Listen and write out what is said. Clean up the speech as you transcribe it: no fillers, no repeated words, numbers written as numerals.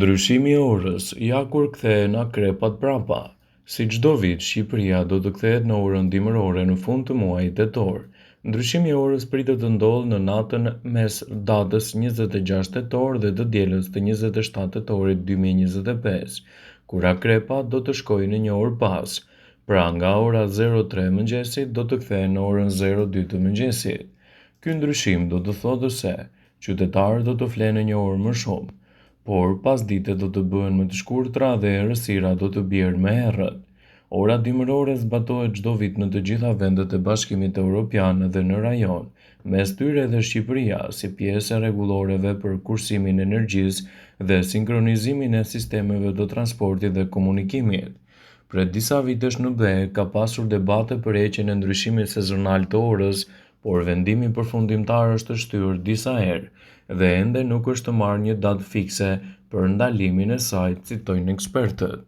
Ndryshimi i orës, ja kur kthehen akrepat prapa. Si çdo vit, Shqipëria do të kthehet në orën dimërore në fund të muajit tetor. Ndryshimi i orës pritet të ndodhë në natën mes datës 26 tetor dhe të dielës të 27 tetorit 2025, kur akrepat do të shkojnë në një orë pas. Pra nga ora 03 mëngjesit do të kthehen në orën 02 të mëngjesit. Ky ndryshim do të thotë se qytetarët do të flenë një orë më shumë, por pasditet do të bëhen më të shkurtra dhe errësira do të bjerë më herët. Ora dimërore zbatohet çdo vit në të gjitha vendet e Bashkimit Evropian dhe në rajon, mes tyre edhe Shqipëria, si pjesë e rregulloreve për kursimin e energjisë dhe sinkronizimin e sistemeve të transportit dhe komunikimit. Prej disa vitesh në BE ka pasur debate për heqjen e ndryshimit sezonal të orës, por vendimi përfundimtar është shtyrë disa herë dhe ende nuk është marrë një datë fikse për ndalimin e saj, citojnë ekspertët.